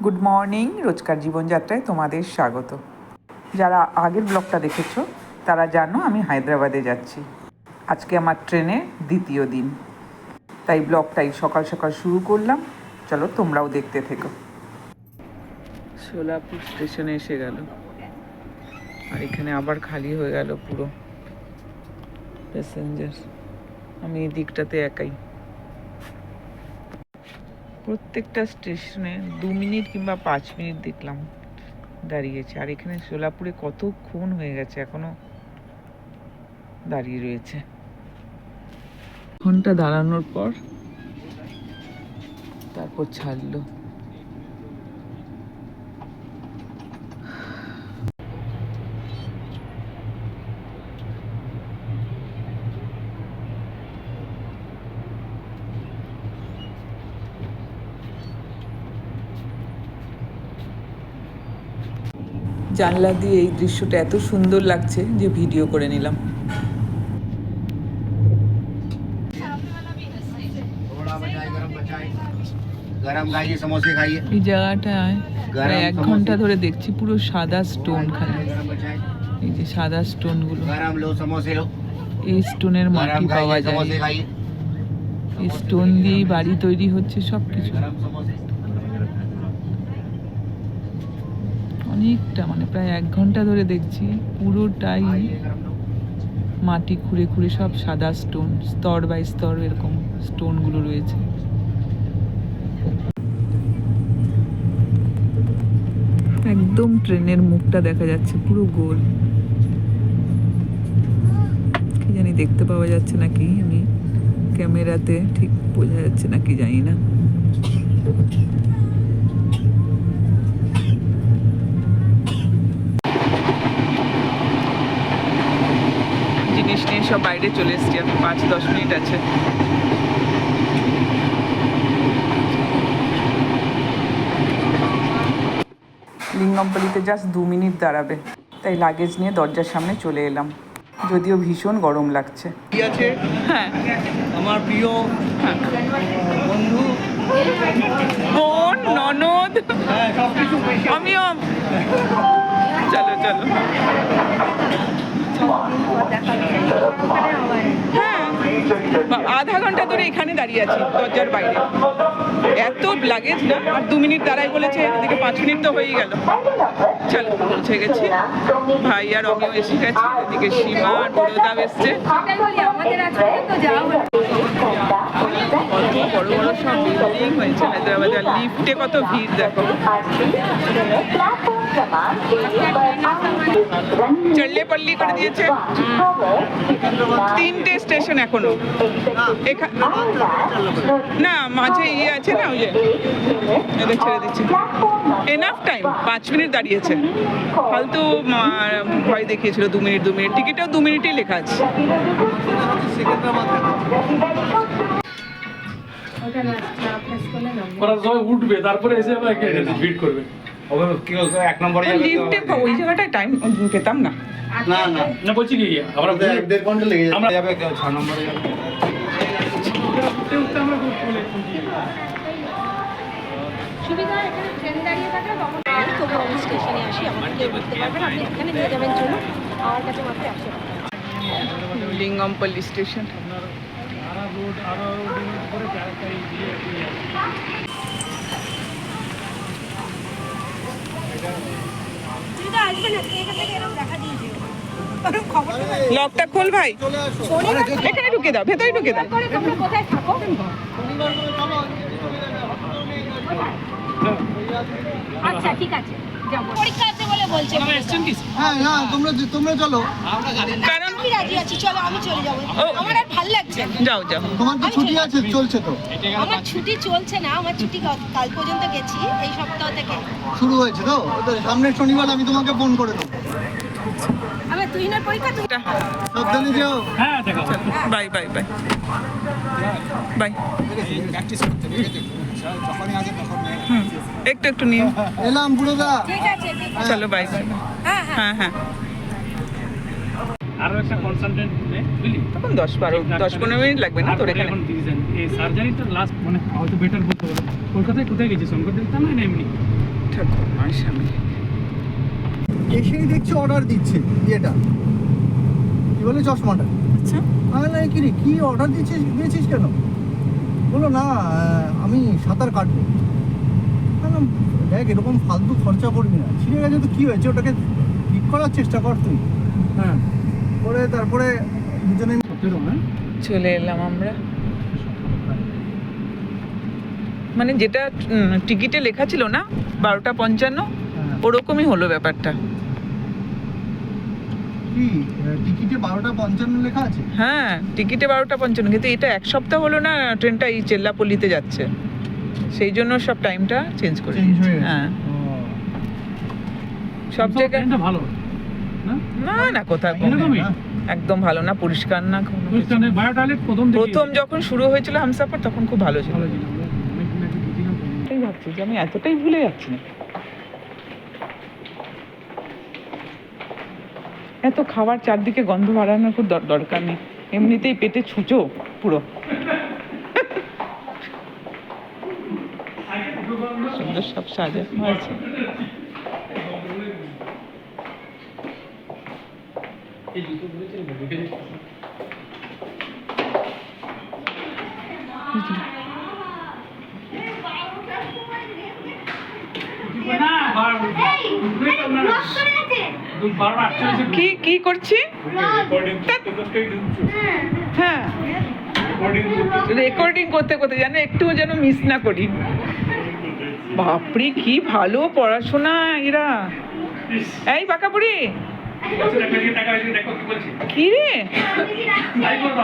Good morning, রোজকার জীবনযাত্রায় তোমাদের স্বাগত। যারা আগের ব্লগটা দেখেছো তারা জানো আমি হায়দ্রাবাদে যাচ্ছি। আজকে আমার ট্রেনের দ্বিতীয় দিন, তাই ব্লগটাই সকাল সকাল শুরু করলাম। চলো তোমরাও দেখতে থেকো। সোলাপুর স্টেশনে এসে গেল, আর এখানে আবার খালি হয়ে গেল পুরো প্যাসেঞ্জার। আমি এই দিকটাতে একাই। প্রত্যেকটা স্টেশনে 2 মিনিট কিংবা 5 মিনিট দেখলাম দাঁড়িয়েছে, আর এখানে সোলাপুরে কতক্ষণ হয়ে গেছে এখনো দাঁড়িয়ে রয়েছে। ঘন্টা দাঁড়ানোর পর তারপর ছাড়লো। জানলা দিয়ে এই দৃশ্যটা এত সুন্দর লাগছে যে ভিডিও করে নিলাম। এই জায়গাটায় প্রায় 1 ঘন্টা ধরে দেখছি পুরো সাদা স্টোন খালি। এই যে সাদা স্টোনগুলো, এই স্টোনের মাটি পাওয়া যায়। এই স্টোন দিয়েই বাড়ি তৈরি হচ্ছে সব কিছু। অনেকটা মানে প্রায় 1 ঘন্টা ধরে দেখছি পুরোটাই মাটি খুঁড়ে খুঁড়ে সব সাদা স্টোন, স্তর বাই স্তর এরকম স্টোনগুলো রয়েছে। একদম ট্রেনের মুখটা দেখা যাচ্ছে পুরো গোল। কি জানি দেখতে পাওয়া যাচ্ছে নাকি, আমি ক্যামেরাতে ঠিক বোঝা যাচ্ছে নাকি জানি না। জিনিস নিয়ে সব বাইরে চলে এসছি, এখন 5-10 মিনিট আছে। লিঙ্গমপল্লিতে জাস্ট 2 মিনিট দাঁড়াবে, তাই লাগেজ নিয়ে দরজার সামনে চলে এলাম, যদিও ভীষণ গরম লাগছে। কি আছে? হ্যাঁ, আমার প্রিয় বন্ধু, বোন, ননদ, হ্যাঁ সবকিছু আমিও। চলো চলো। হ্যাঁ, আধা ঘন্টা ধরে এখানে দাঁড়িয়ে আছি দরজার বাইরে। এত লাগেজ না, আর 2 মিনিট দাঁড়াই বলেছে, এদিকে 5 মিনিট তো হয়েই গেল। চলো পৌঁছে গেছি। ভাই আর অমিও এসে গেছে, এদিকে সীমা আর বড়দাও এসছে। কত বড় বড় সব বিল্ডিং হয়েছে হায়দ্রাবাদে, আর লিফটে কত ভিড় দেখো। চল্লেপল্লি করে দিয়েছে। 3টে স্টেশন এখনো। না মাঝে ইয়ে আছে না, ওই যে এদের ছেড়ে দিচ্ছে। এনাফ টাইম, 5 মিনিট দাঁড়িয়েছে। ফালতু ভয় দেখিয়েছিল 2 মিনিট 2 মিনিট। টিকিটেও 2 মিনিটই লেখা আছে। উঠবে তারপরে এসে ভিড় করবে। এক নম্বরে লিফটে ওই জায়গাটায় টাইম পেতাম না। না না না বলছি কি আমরা 1.5 ঘন্টা লেগে যাবে। আমরা যাবে 6 নম্বরে যাবে। সুবিধা এখানে ট্রেন দাঁড়িয়ে থাকে, তবু আমি স্টেশনে আসি, আমাকে উঠতে পারবেন, আপনি এখানে নিয়ে যাবেন। চলুন, আমার কাছে মাত্র 100 টাকা। লিঙ্গমপল্লি স্টেশন। সুবিধা আসবেন, এখান থেকে এরকম দেখা দিয়েছে। লকটা খোল ভাই, এখানে ঢুকে দাও, ভেতরে ঢুকে দাও। তোমরা কোথায় থাকো? আচ্ছা ঠিক আছে, যাবো। পরীক্ষা আছে বলে বলছে। হ্যাঁ না তোমরা চলো। কারণ আমি রাজি আছি, চলো আমি চলে যাবো। আমার আর ভালো লাগছে না। যাও যাও। তোমার তো ছুটি আছে, চলছে তো। আমার ছুটি চলছে না, আমার ছুটি কাল পর্যন্ত গেছি, এই সপ্তাহ থেকে শুরু হয়েছে তো। সামনের শনিবার আমি তোমাকে ফোন করে দেবো। আমার তুহিনের পরীক্ষা। সাবধানে যাও। হ্যাঁ দেখা বাই বাই বাই বাই। একটু একটু নিও। এলাম বুড়োদা। ঠিক আছে, ঠিক আছে। চলো বাই বাই। হ্যাঁ হ্যাঁ। হ্যাঁ হ্যাঁ, আরো একটা কনসালটেন্ট বুঝলি তখন 10-15 মিনিট লাগবে না তোর এখানে। এই সার্জারিটা লাস্ট মানে হয়তো বেটার করতে হবে। কলকাতায় কোথায় গেছিস? শঙ্কর দেখতাম না এমনি ঠাকুর মা স্বামী। এসেই দেখছি অর্ডার দিচ্ছে ইয়েটা কি বলে চশমাটা। আচ্ছা আমি না কি রে কি অর্ডার দিয়েছিস কেন? বললো না আমি সাঁতার কাটবো। বললাম, দেখ এরকম ফালতু খরচা করবি না, ছিঁড়ে গেছে তো কি হয়েছে, ওটাকে ঠিক করার চেষ্টা কর তুই। হ্যাঁ করে তারপরে দুজনে চলে এলাম আমরা। মানে যেটা টিকিটে লেখা ছিল না 12:55, ওরকমই হলো ব্যাপারটা। কি টিকিটে 12:55 লেখা আছে? হ্যাঁ টিকিটে 12:55, কিন্তু এটা এক সপ্তাহ হলো না ট্রেনটা এই চেল্লাপল্লিতে যাচ্ছে, সেই জন্য সব টাইমটা চেঞ্জ করে চেঞ্জ হয়ে দিয়েছে। গেছে। হ্যাঁ সব জায়গায় ট্রেনটা ভালো না? না না কোথায় এরকমই? একদম ভালো না, পরিষ্কার না কোনো কিছু। ওইখানে বায়ো টয়লেট প্রথম যখন শুরু হয়েছিল হামসাফার তখন খুব ভালো ছিল। ভালো ছিল। অনেকদিন আগে গেছিলাম তো। এটাই ভাবছি যে আমি এতটাই ভুলে যাচ্ছি না। এত খাবার চারদিকে গন্ধ বাড়ানোর খুব দরকার নেই, এমনিতেই পেটে ছুঁচো পুরো। সুন্দর সব সাজানো আছে। এই জুতোগুলো ছিল না, দেখে দেখে। না, বারবার 48 কি কি করছি? হ্যাঁ রেকর্ডিং করতে করতে যেন একটু যেন মিস না করি। বাপরে কি ভালো পড়াশোনা এরা। এই বাঁকাপুরি কি রে,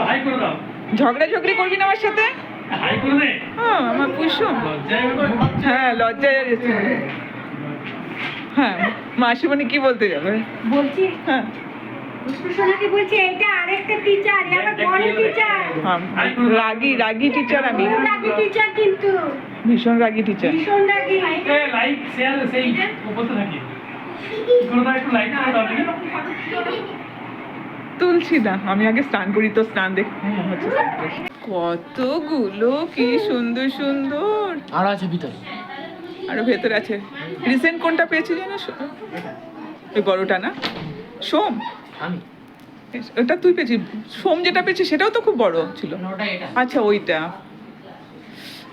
হাই করে দাও ঝগড়াঝগড়ি করবি না আমার সাথে? হাই করে দে। হ্যাঁ আমার কুসুম, লজ্জায় হ্যাঁ লজ্জায় এসেছে। হ্যাঁ মাসিমণি কি বলতে যাবে? বলছি হ্যাঁ সোনাকে বলছি এটা আরেকটা টিচার, আমার বড় টিচার, রাগী রাগী টিচার আমি, রাগী টিচার কিন্তু ভীষণ রাগী টিচার। ভীষণ রাগী। লাইক শেয়ার সেই বলতে থাকি কোনো একটু লাইক করে দাও দেখি। তুলছি না, আমি আগে স্নান করি, তো স্নান দেখে হচ্ছে কতগুলো কি সুন্দর সুন্দর। আর আছে ভিতরে, আরো ভেতরে আছে। রিসেন্ট কোনটা পেয়েছি জানো? ওই বড়টা না, সোম। আমি ওটা তুই পেয়েছিস। সোম যেটা পেয়েছি সেটাও তো খুব বড় ছিল। ওটা এটা আচ্ছা ওইটা,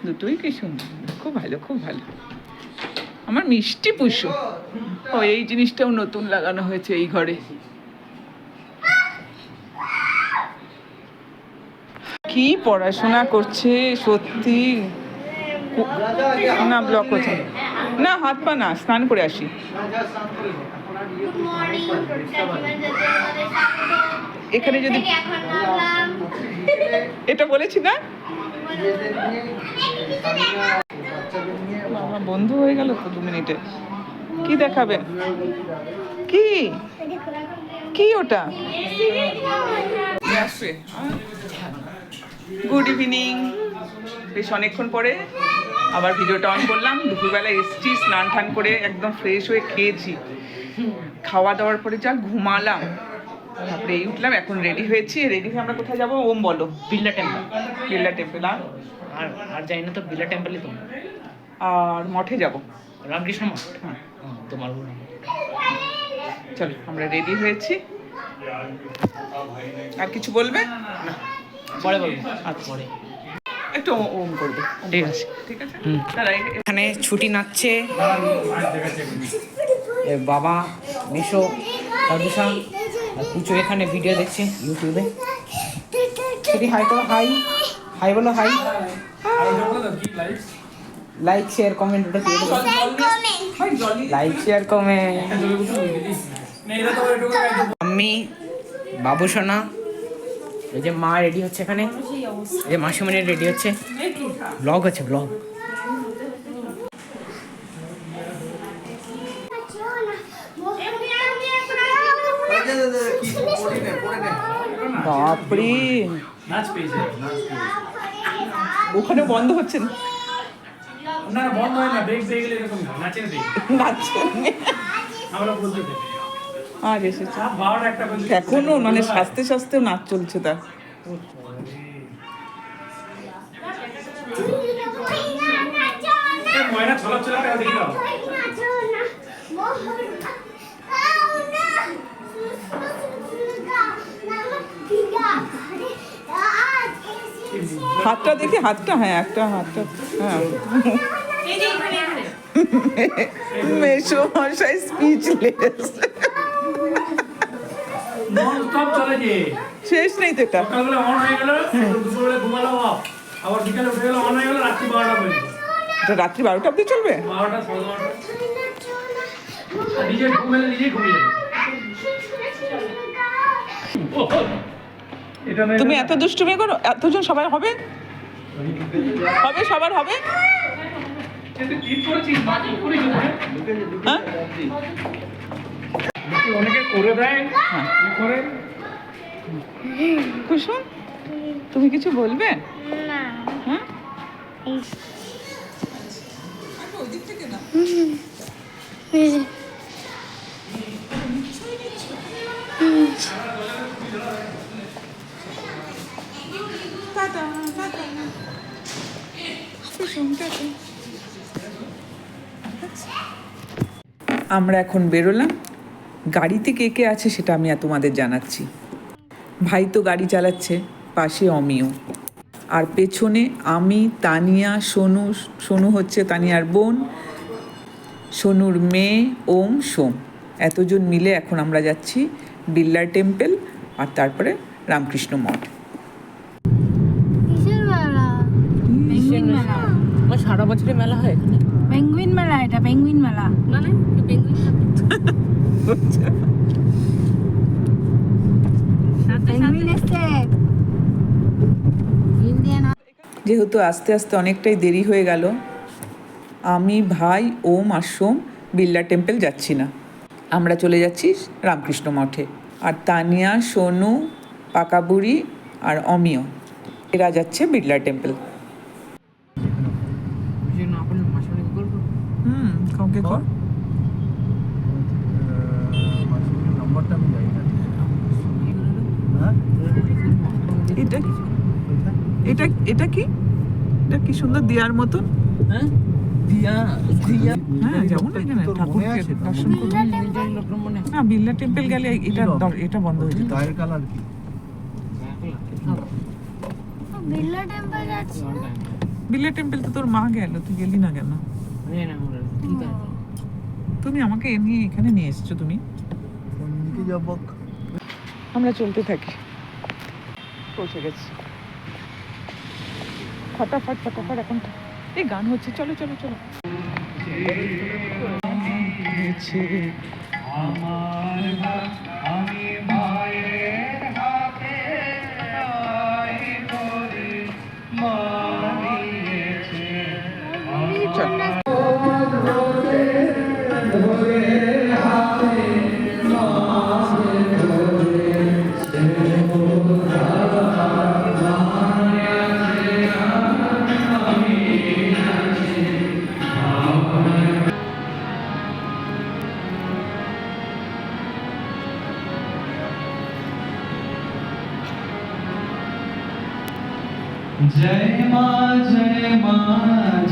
দুটোই কি সুন্দর, খুব ভালো খুব ভালো। আমার মিষ্টি পুষু। ও এই জিনিসটাও নতুন লাগানো হয়েছে এই ঘরে। কি পড়াশোনা করছে সত্যি। না ব্লক হচ্ছে না, হাত পা না, স্নান করে আসি। এখানে যদি এটা বলেছি না, বাবা বন্ধু হয়ে গেল তো 2 মিনিটে। কি দেখাবে? কি কি ওটা? Good evening. বেশ অনেকক্ষণ পরে আবার ভিডিওটা অন করলাম। দুপুরবেলা এসছি, স্নান টান করে একদম ফ্রেশ হয়ে খেয়েছি, খাওয়া দাওয়ার পরে যা ঘুমালাম, তারপরে এই উঠলাম, এখন রেডি হয়েছি। রেডি হয়ে আমরা কোথায় যাবো? ওম বলো। বিড়লা টেম্পল। বিড়লা টেম্পল। আর যাই না তো বিড়লা টেম্পলই তো। আর মঠে যাব, রামকৃষ্ণ মঠ। হ্যাঁ তোমার চলো আমরা রেডি হয়েছি। আর কিছু বলবে? পরে বলবো। আচ্ছা পরে একটু ওম করবে। ঠিক আছে। ঠিক আছে। এখানে ছুটি নাচছে বাবা, মেশো, দাদুসা আর পুচু এখানে ভিডিও দেখছে ইউটিউবে। ছুটি হাই করো, হাই হাই বলো, হাই। লাইক শেয়ার কমেন্ট ওটা দিয়ে দেবো। Like share comment. আমি বাবু সোনা, এই যে মা রেডি হচ্ছে এখানে, এই যে মাসিমণি রেডি হচ্ছে, ব্লগ আছে ব্লগ। বাপরে নাচ পেয়েছে। ওখানে বন্ধ হচ্ছে না, না বন্ধ হয় না, ব্রেক পেয়ে গেলে এরকম নাচের ব্রেক নাচছে আমরা বলতে থাকি। আর এসেছে 12টা একটা পর্যন্ত এখনো, মানে সাজতে সাজতেও নাচ চলছে তার। ময়না ছলা ছলা দেখি দাও। হাতটা দেখি, হাতটা, হ্যাঁ একটা হাতটা, হ্যাঁ। মেশো মশাই স্পিচলেস, নন স্টপ চলে যে শেষ নেই তো এটা। সকালবেলা অন হয়ে গেল, দুপুরবেলা ঘুমালো off, আবার বিকালে উঠে গেল অন হয়ে গেল রাত্রি 12টা পর্যন্ত। এটা রাত্রি 12টা অবধি চলবে? 12টা 12:30। নিজে ঘুমেলে নিজেই ঘুমিয়ে যাবে। এটা নয় তুমি এত দুষ্টুমি করো? এতজন সবাই হবে? হবে, সবার হবে? ঠিক করেছিস, বাকি করিস না। হ্যাঁ? অনেকে করে দেয়, হ্যাঁ। এ করে। কুসুম, তুমি কিছু বলবে? না হ্যাঁ? আমরা এখন বেরোলাম। গাড়িতে কে কে আছে সেটা আমি আর তোমাদের জানাচ্ছি। ভাই তো গাড়ি চালাচ্ছে, পাশে অমিও, আর পেছনে আমি, তানিয়া, সোনু। সোনু হচ্ছে তানিয়ার বোন, সোনুর মেয়ে, ওম, সোম। এতজন মিলে এখন আমরা যাচ্ছি বিড়লা টেম্পল আর তারপরে রামকৃষ্ণ মঠ। কিসের মেলা? পেঙ্গুইন মেলা। আমার সারা বছরের মেলা হয় এখানে। পেঙ্গুইন মেলা, এটা পেঙ্গুইন মেলা। মানে পেঙ্গুইন এসছে। ইন্ডিয়ান যেহেতু আস্তে আস্তে অনেকটাই দেরি হয়ে গেল, আমি, ভাই, ওম আর সোম বিড়লা টেম্পল যাচ্ছি না, আমরা চলে যাচ্ছি রামকৃষ্ণ মঠে। আর তানিয়া, সোনু, পাকাবুড়ি আর অমিয় এরা যাচ্ছে বিড়লা টেম্পল। কাউকে কর। মাসিকের নাম্বারটা আমি জানি না। হ্যাঁ? এটা এটা এটা কি? এটা কি সুন্দর দিয়ার মতন। হ্যাঁ দিয়া দিয়া হ্যাঁ, যেমন এখানে তোর মনে ঠাকুরকে আছে তো? দর্শন করবো। না, বিড়লা টেম্পল গেলে এটা বন্ধ হয়ে যেত। গায়ের কালার কি? বিড়লা টেম্পল যাচ্ছে। বিড়লা টেম্পল তো তোর মা গেল, তুই গেলি না কেন? তুমি আমাকে নিয়ে এখানে নিয়ে এসছো তুমি। কোন দিকে যাবো? আমরা চলতে থাকি, পৌঁছে গেছি। ফটাফট ফটাফট এখন এই গান হচ্ছে, চলো চলো চলো। जय मां जय मां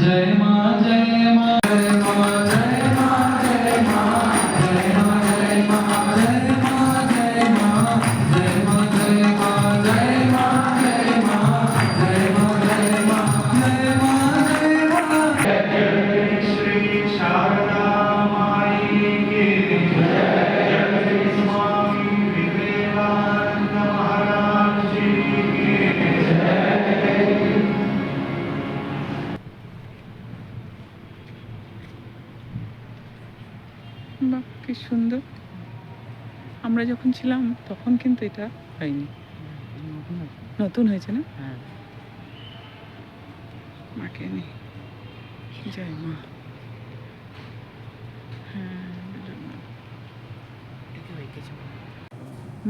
जय मां जय मां जय मां जय मां जय मां जय मां जय मां जय मां जय मां जय मां जय मां जय मां जय मां जय मां जय मां जय मां जय मां जय श्री शारदा माई की जय स्वामी विवेकानंद महाराज जी की বাহ, কি সুন্দর। আমরা যখন ছিলাম তখন কিন্তু এটা হয়নি, নতুন হয়েছে না? হ্যাঁ মাকে নেই। জয় মা। হ্যাঁ,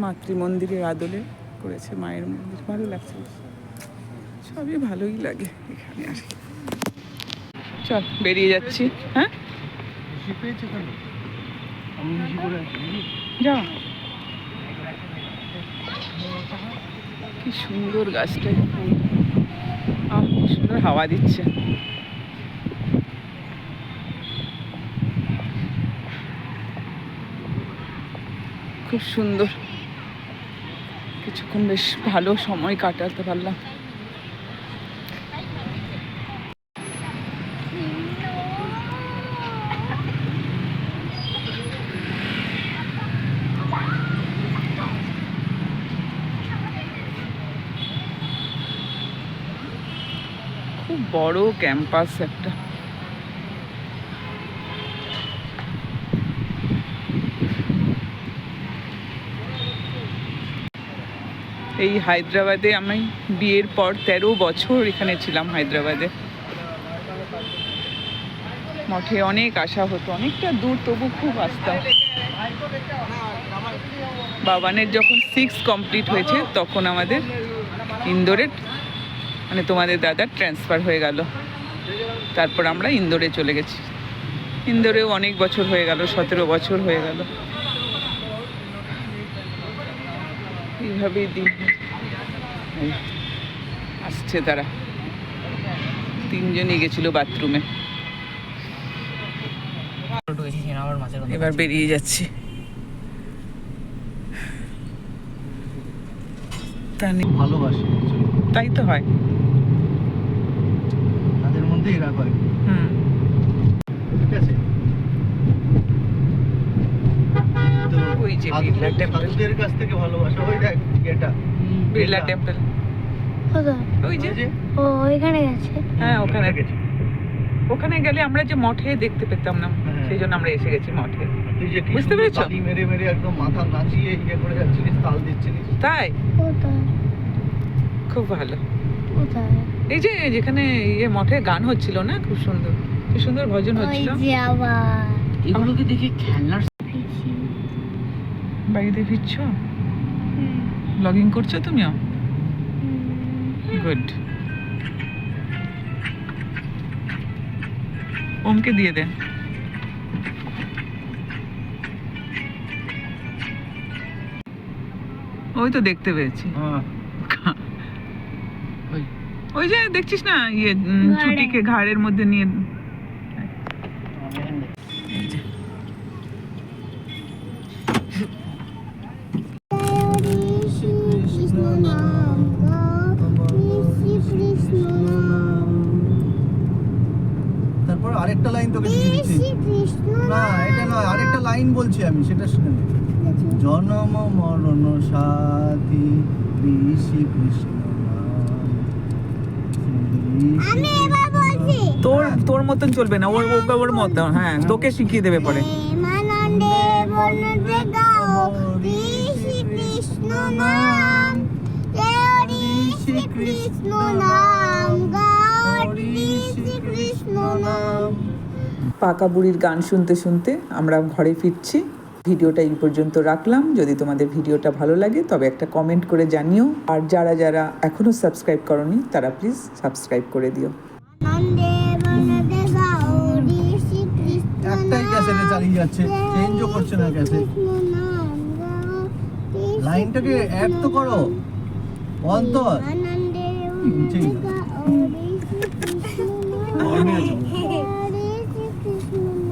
মাতৃমন্দিরের আদলে করেছে মায়ের মন্দির, ভালো লাগছে। সবই ভালোই লাগে এখানে আসি। চল বেরিয়ে যাচ্ছি। হ্যাঁ, বেশি পেয়েছে কেন? আমি বেশি করে আছি। যা। কি সুন্দর গাছটায় ফুল, কি সুন্দর হাওয়া দিচ্ছে। খুব সুন্দর, কিছুক্ষণ বেশ ভালো সময় কাটাতে পারলাম। বড় ক্যাম্পাস একটা। এই হায়দ্রাবাদে আমি বিয়ের পর 13 বছর এখানে ছিলাম হায়দ্রাবাদে। মঠে অনেক আসা হতো, অনেকটা দূর তবু খুব আসতাম। বাবানের যখন 6 কমপ্লিট হয়েছে তখন আমাদের ইন্দোরে মানে তোমাদের দাদার ট্রান্সফার হয়ে গেল। তারপর আমরা ইন্দোরে চলে গেছি। ইন্দোরেও অনেক বছর হয়ে গেল, 17 বছর হয়ে গেল। এইভাবেই দিন এই আসছে তারা। 3 জনই গেছিল বাথরুমে। এবার বেরিয়ে যাচ্ছি। ভালোবাসে তাই তো হয়। তাদের মধ্যে এরা করে। হুম, ঠিক আছে। তো ওই যে বিড়লা টেম্পল। সাধুদের কাছ থেকে ভালোবাসা। ওই দেখ এটা বিড়লা টেম্পল ওই যে। ও ওইখানে গেছে। হ্যাঁ, ওখানে গেছে। ওখানে গেলে আমরা যে মঠে দেখতে পেতাম না, হ্যাঁ। সেই জন্য আমরা এসে গেছি মঠে। তুই যে বুঝতে পেরেছো? তালি মেরে মেরে একদম মাথা নাচিয়ে ইয়ে করে যাচ্ছিলিস, তাল দিচ্ছিলিস। তাই কোথায় খুব ভালো। কোথায়? এই যে যেখানে ইয়ে মঠে গান হচ্ছিল না, খুব সুন্দর, কি সুন্দর ভজন ওই হচ্ছিল। যে আবার এগুলোকে দেখে খেলনার পিছি। বাড়িতে ফিরছো? ব্লগিং করছো তুমিও? গুড। ওমকে দিয়ে দে। ওই তো দেখতে পেয়েছি। হ্যাঁ। ওই যে দেখছিস না ইয়ে ঘাড়ে। ছুটিকে ঘাড়ের মধ্যে নিয়ে। তারপর আরেকটা লাইন তোকে দিয়ে দিচ্ছি। না এটা নয়, আরেকটা লাইন বলছি আমি, সেটা শুনে নে। জনম মরণ সাথী শ্রী কৃষ্ণ নাম। আমি এবার বলছি। তোর মতন চলবে না, ওর মতন। হ্যাঁ, তোকে শিখিয়ে দেবে পরে। প্রেমানন্দে বর্ণতে গাও শ্রী কৃষ্ণ নাম, হরি শ্রী কৃষ্ণ নাম গাও শ্রী কৃষ্ণ নাম। পাকা বুড়ির গান শুনতে শুনতে আমরা ঘরে ফিরছি। ভিডিওটা এই পর্যন্ত রাখলাম। যদি তোমাদের ভিডিওটা ভালো লাগে তবে একটা কমেন্ট করে জানিও। আর যারা যারা এখনো সাবস্ক্রাইব করনি তারা প্লিজ সাবস্ক্রাইব করে দিও। আনন্দে বর্ণতে গাও শ্রী কৃষ্ণ একটাই ক্যাসেটে চালিয়ে যাচ্ছে, চেঞ্জও করছে না ক্যাসেট। নাম গাও লাইনটাকে অ্যাড তো করো অন্তর। আনন্দে ঠিক। বর্ণতে গাও শ্রী কৃষ্ণ নাম। অনেক